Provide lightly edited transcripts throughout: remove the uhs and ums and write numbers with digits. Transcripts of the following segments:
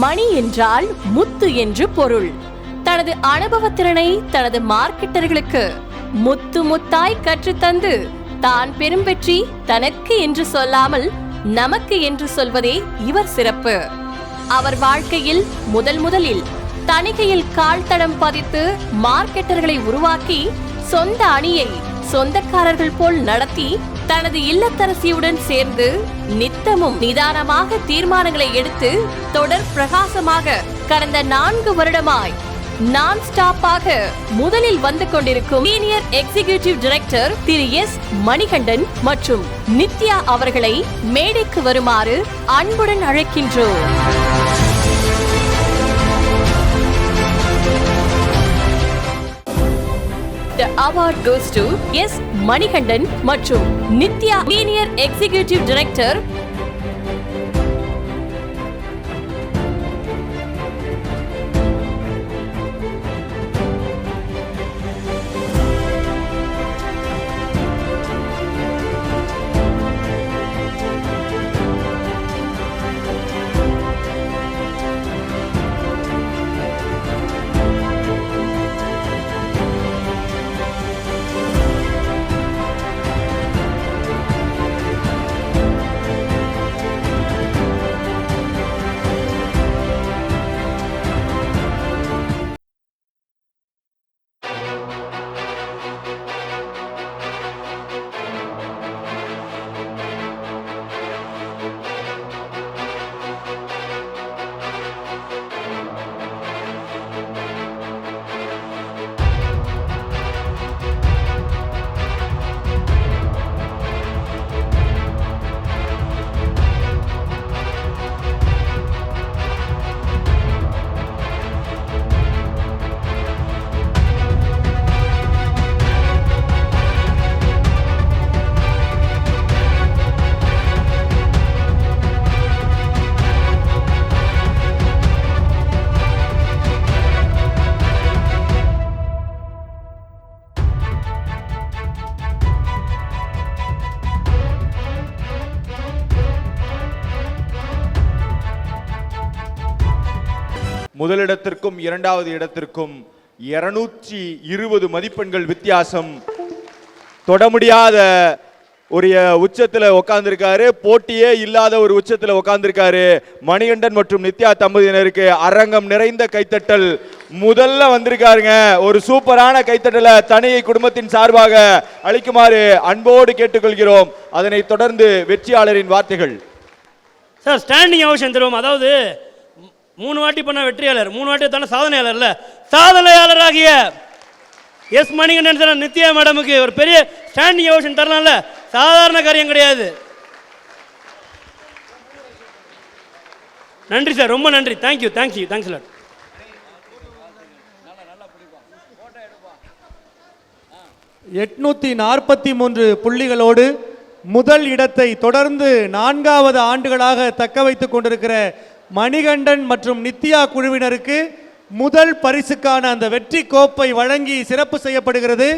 மணி என்றால் முத்து என்று பொருள். தனது அனுபவத்திறனை தனது மார்க்கெட்டர்களுக்கு முத்து முத்தாய் கற்றுத்தந்து தான் பெரும் வெற்றி தனக்கு என்று சொல்லாமல் நமக்கு என்று சொல்வதே இவர் சிறப்பு. அவர் வாழ்க்கையில் முதலில் தணிகையில் கால் தடம் பதித்து மார்க்கெட்டர்களை உருவாக்கி சொந்த அணியை சொந்தக்காரர்கள் போல் நடத்தி தனது இல்லத்தரசியுடன் சேர்ந்து நித்தமும் நிதானமாக தீர்மானங்களை எடுத்து தொடர் பிரகாசமாக கடந்த 4 வருடமாய் நான் ஸ்டாப்பாக முதலில் வந்து கொண்டிருக்கும் சீனியர் எக்ஸிகியூட்டிவ் டைரக்டர் திரு எஸ் மணிகண்டன் மற்றும் நித்யா அவர்களை மேடைக்கு வருமாறு அன்புடன் அழைக்கின்றோம். The award goes to S. Manikandan மற்றும் நித்யா சீனியர் எக்ஸிகியூட்டிவ் டைரக்டர். முதலிடத்திற்கும் இரண்டாவது இடத்திற்கும் 220 மதிப்பெண்கள் வித்தியாசம். தொட முடியாத ஒரு உச்சத்துல உட்கார்ந்திருக்காரு. போட்டியே இல்லாத ஒரு உச்சத்துல உட்கார்ந்திருக்காரு. மணிகண்டன் மற்றும் நித்யா தம்பதியினருக்கு அரங்கம் நிறைந்த கைத்தட்டல். முதல்ல வந்திருக்காருங்க. ஒரு சூப்பரான கைத்தட்டல தனியை குடும்பத்தின் சார்பாக அளிக்குமாறு அன்போடு கேட்டுக்கொள்கிறோம். அதனைத் தொடர்ந்து வெற்றியாளரின் வார்த்தைகள். சார் ஸ்டாண்டிங் அவசியம் தருவோம். அதாவது 3 வாட்டி பண்ண வெற்றியாளர், 3 வாட்டி தானே சாதனையாளர்ல, சாதனையாளராகிய எஸ் மணிகண்டன் சார் நித்யா மேடமுக்கு ஒரு பெரிய ஸ்டாண்டிங் ஓவேஷன் தரலாம்ல. சாதாரண காரியம் கிடையாது. நன்றி சார், ரொம்ப நன்றி. Thank you thanks lot. புள்ளிகளோடு முதல் இடத்தை தொடர்ந்து 4வது ஆண்டுகளாக தக்க வைத்துக் கொண்டிருக்கிற மணிகண்டன் மற்றும் நித்யா குழுவினருக்கு முதல் பரிசுக்கான அந்த வெற்றி கோப்பை வழங்கி சிறப்பு செய்யப்படுகிறது.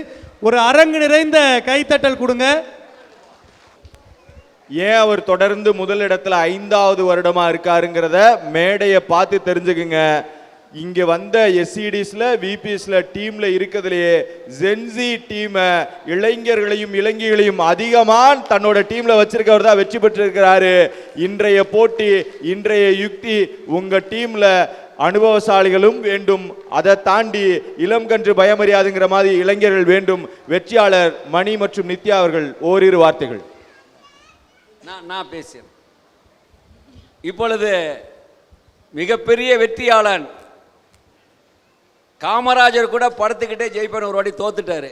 ஒரு அரங்கு நிறைந்த கைத்தட்டல் கொடுங்க. ஏன் அவர் தொடர்ந்து முதல் இடத்துல 5வது வருடமா இருக்காருங்கிறத மேடையை பார்த்து தெரிஞ்சுக்குங்க. இங்க வந்த எஸ்சிடிஸ்ல விபிஎஸ்ல டீம்ல இருக்கிறதுலயே ஜென்சி டீம் இளைஞர்களையும் இளைஞர்களையும் அதிகமா தன்னோட டீம்ல வச்சிருக்கவர் தான் வெற்றி பெற்றிருக்கிறாரு. இன்றைய போட்டி, இன்றைய யுக்தி, உங்க டீம்ல அனுபவசாலிகளும் வேண்டும், அதை தாண்டி இளம் கன்று பயமறியாதுங்கிற மாதிரி இளைஞர்கள் வேண்டும். வெற்றியாளர் மணி மற்றும் நித்யா அவர்கள் ஓரிரு வார்த்தைகள். நான் பேசுறேன். இப்பொழுது மிகப்பெரிய வெற்றியாளன் காமராஜர் கூட படுத்துக்கிட்டே ஜெயிப்பேன் ஒரு வாட்டி தோத்துட்டாரு.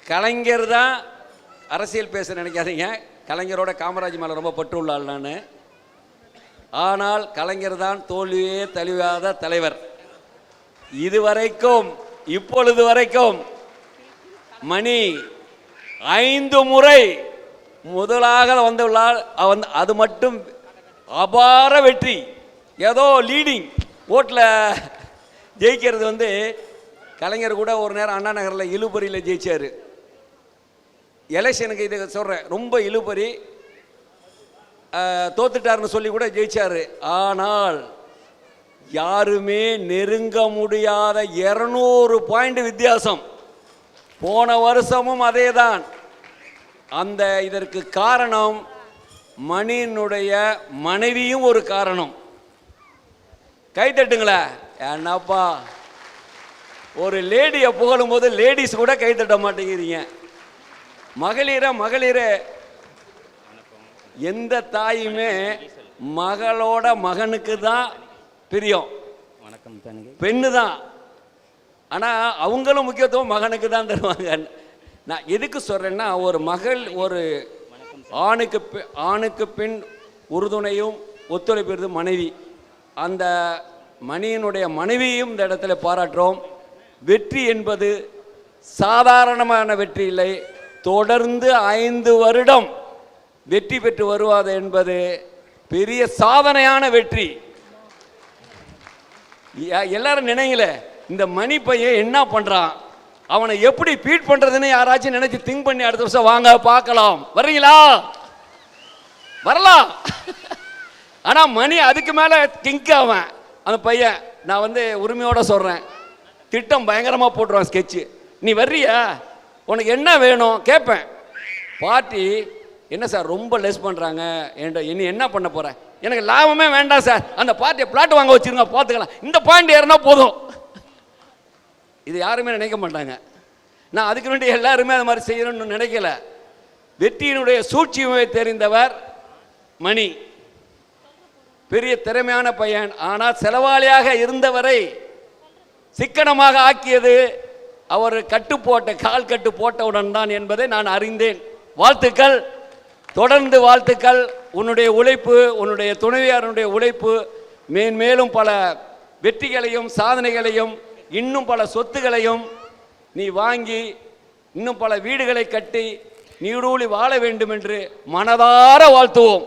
கலைஞர் தான் அரசியல் பேச நினைக்காதீங்க. கலைஞரோட காமராஜ் மேலே ரொம்ப பற்று உள்ளாள் நான். ஆனால் கலைஞர் தான் தோல்வியே தழுவாத தலைவர். இதுவரைக்கும் இப்பொழுது வரைக்கும் மணி 5 முறை முதலாக வந்துள்ளார். அது மட்டும் அபார வெற்றி. ஏதோ லீடிங் ஓட்டில் ஜெயிக்கிறது கலைஞர் கூட ஒரு நேரம் அண்ணா நகரில் இழுபறியில் ஜெயிச்சார். எலெக்ஷனுக்கு இது சொல்கிறேன், ரொம்ப இழுபறி, தோத்துட்டார்னு சொல்லி கூட ஜெயிச்சார். ஆனால் யாருமே நெருங்க முடியாத 200 பாயிண்ட் வித்தியாசம். போன வருஷமும் அதேதான். அந்த இதற்கு காரணம் மணியினுடைய மனைவியும் ஒரு காரணம். கை தட்டுங்களே. என்னப்பா, ஒரு லேடியை புகழும் போது லேடிஸ் கூட கை தட்ட மாட்டேங்கிறீங்க. மகளிரே எந்த தாயுமே மகளோட மகனுக்கு தான் பிரியம், பெண்ணு தான். ஆனால் அவங்களும் முக்கியத்துவம் மகனுக்கு தான் தருவாங்க. நான் எதுக்கு சொல்கிறேன்னா, ஒரு மகள் ஒரு ஆணுக்கு பெண் உறுதுணையும் ஒத்துழைப்பு மனைவி. அந்த மணியினுடைய மனைவியும் இந்த இடத்துல பாராட்டுறோம். வெற்றி என்பது சாதாரணமான வெற்றி இல்லை. தொடர்ந்து 5 வருடம் வெற்றி பெற்று வருவது என்பது பெரிய சாதனையான வெற்றி. எல்லாரும் நினைங்களே, இந்த மணி பையன் என்ன பண்றான், அவனை எப்படி பீட் பண்றதுன்னு யாராச்சும் நினைச்சு திங்க் பண்ணி அடுத்த வருஷம் வாங்க பார்க்கலாம். வர்றீங்களா? வரலாம். ஆனா மணி அதுக்கு மேல கிங்க் அவன் அந்த பையன். நான் உரிமையோட சொல்றேன், திட்டம் பயங்கரமா போட்டுருவான் ஸ்கெட்சு. நீ வர்றியா, உனக்கு என்ன வேணும் கேட்பேன். பார்ட்டி என்ன சார் ரொம்ப லெஸ் பண்ணுறாங்க, இனி என்ன பண்ண போகிறேன், எனக்கு லாபமே வேண்டாம் சார், அந்த பார்ட்டியை பிளாட் வாங்க வச்சுருங்க பார்த்துக்கலாம், இந்த பாயிண்ட் ஏறினா போதும். இது யாருமே நினைக்க மாட்டாங்க. நான் அதுக்கு வேண்டி எல்லாருமே அது மாதிரி செய்யணும்னு நினைக்கல. வெற்றியினுடைய சூழ்ச்சியை தெரிந்தவர் மணி. பெரிய திறமையான பையன். ஆனால் செலவாளியாக இருந்தவரை சிக்கனமாக ஆக்கியது அவர் கால் கட்டு போட்டவுடன் தான் என்பதை நான் அறிந்தேன். வாழ்த்துக்கள், தொடர்ந்து வாழ்த்துக்கள். உன்னுடைய உழைப்பு, உன்னுடைய துணைவியாருடைய உழைப்பு மேன்மேலும் பல வெற்றிகளையும் சாதனைகளையும் இன்னும் பல சொத்துகளையும் நீ வாங்கி இன்னும் பல வீடுகளை கட்டி நீடூழி வாழ வேண்டும் என்று மனதார வாழ்த்துவோம்.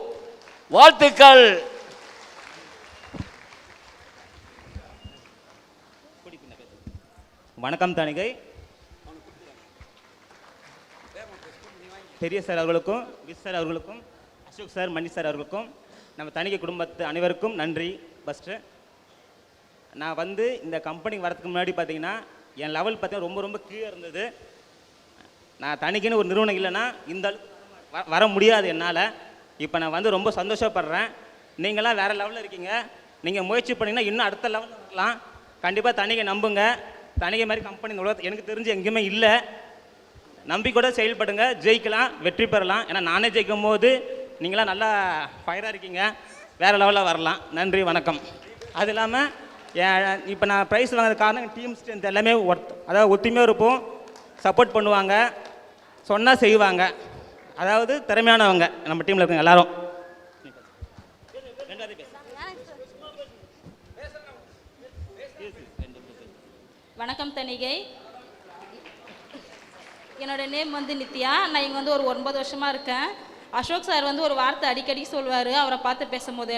வாழ்த்துக்கள். வணக்கம் தணிகை. பெரிய சார் அவர்களுக்கும், விஸ் சார் அவர்களுக்கும், அசோக் சார், மணி சார் அவர்களுக்கும், நம்ம தணிகை குடும்பத்து அனைவருக்கும் நன்றி. ஃபஸ்ட்டு நான் இந்த கம்பெனிக்கு வரதுக்கு முன்னாடி பார்த்தீங்கன்னா என் லெவல் பார்த்தீங்கன்னா ரொம்ப ரொம்ப கீழே இருந்தது. நான் தணிக்கைன்னு ஒரு நிறுவனம் இல்லைன்னா இந்த வர முடியாது என்னால். இப்போ நான் ரொம்ப சந்தோஷப்படுறேன். நீங்களாம் வேறு லெவலில் இருக்கீங்க. நீங்கள் முயற்சி பண்ணிங்கன்னா இன்னும் அடுத்த லெவலில் வரலாம். கண்டிப்பாக தணிகை நம்புங்க. தணிகை மாதிரி கம்பெனி உலகத்தில் எனக்கு தெரிஞ்சு எங்கேயுமே இல்லை. நம்பிக்கையோட செயல்படுங்க, ஜெயிக்கலாம், வெற்றி பெறலாம். ஏன்னா நானே ஜெயிக்கும் போது நீங்களாம் நல்லா ஃபயராக இருக்கீங்க, வேறு லெவலில் வரலாம். நன்றி, வணக்கம். அது இல்லாமல் இப்போ நான் ப்ரைஸ் வாங்குறது காரணம் டீம் ஸ்ட்ரென்த் எல்லாமே அதாவது ஒத்துமையாக இருப்போம், சப்போர்ட் பண்ணுவாங்க, சொன்னால் செய்வாங்க. அதாவது திறமையானவங்க நம்ம டீமில் இருக்கவங்க எல்லாரும். வணக்கம் தணிகை. என்னோட நேம் நித்யா. நான் இங்கே ஒரு 9 வருஷமாக இருக்கேன். அசோக் சார் ஒரு வார்த்தை அடிக்கடி சொல்வார். அவரை பார்த்து பேசும்போது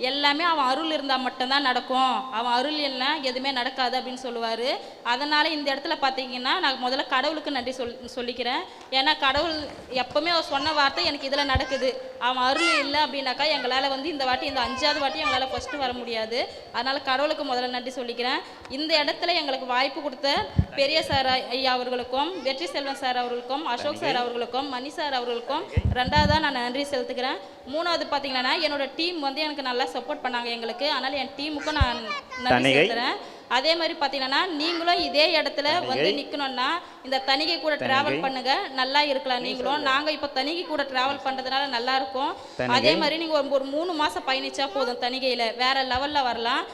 எல்லாமே அவன் அருள் இருந்தால் மட்டும்தான் நடக்கும், அவன் அருள் இல்லை எதுவுமே நடக்காது அப்படின்னு சொல்லுவார். அதனால் இந்த இடத்துல பார்த்தீங்கன்னா நான் முதல்ல கடவுளுக்கு நன்றி சொல்லிக்கிறேன். ஏன்னா கடவுள் எப்போவுமே அவர் சொன்ன வார்த்தை எனக்கு இதில் நடக்குது. அவன் அருள் இல்லை அப்படின்னாக்கா எங்களால் இந்த வாட்டி இந்த 5வது வாட்டி எங்களால் ஃபஸ்ட்டு வர முடியாது. அதனால் கடவுளுக்கு முதல்ல நன்றி சொல்லிக்கிறேன். இந்த இடத்துல எங்களுக்கு வாய்ப்பு கொடுத்த பெரிய சார் ஐயா அவர்களுக்கும், வெற்றி செல்வன் சார் அவர்களுக்கும், அசோக் சார் அவர்களுக்கும், மணி சார் அவர்களுக்கும் ரெண்டாவதாக நான் நன்றி செலுத்துக்கிறேன். 3வது பார்த்தீங்கன்னா என்னோட டீம் எனக்கு நல்லா சப்போர்ட் பண்ணாங்க எங்களுக்கு. அதனால் என் டீமுக்கும் நான் நன்றி செலுத்துகிறேன். அதே மாதிரி பார்த்தீங்கன்னா நீங்களும் இதே இடத்துல நிற்கணும்னா இந்த தணிகை கூட ட்ராவல் பண்ணுங்க, நல்லா இருக்கலாம். நீங்களும் நாங்கள் இப்போ தணிகை கூட ட்ராவல் பண்ணுறதுனால நல்லா இருக்கும். அதே மாதிரி நீங்கள் ஒரு 3 மாதம் பயணிச்சா போதும், தணிகையில் வேற லெவலில் வரலாம்,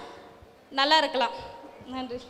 நல்லா இருக்கலாம். நன்றி.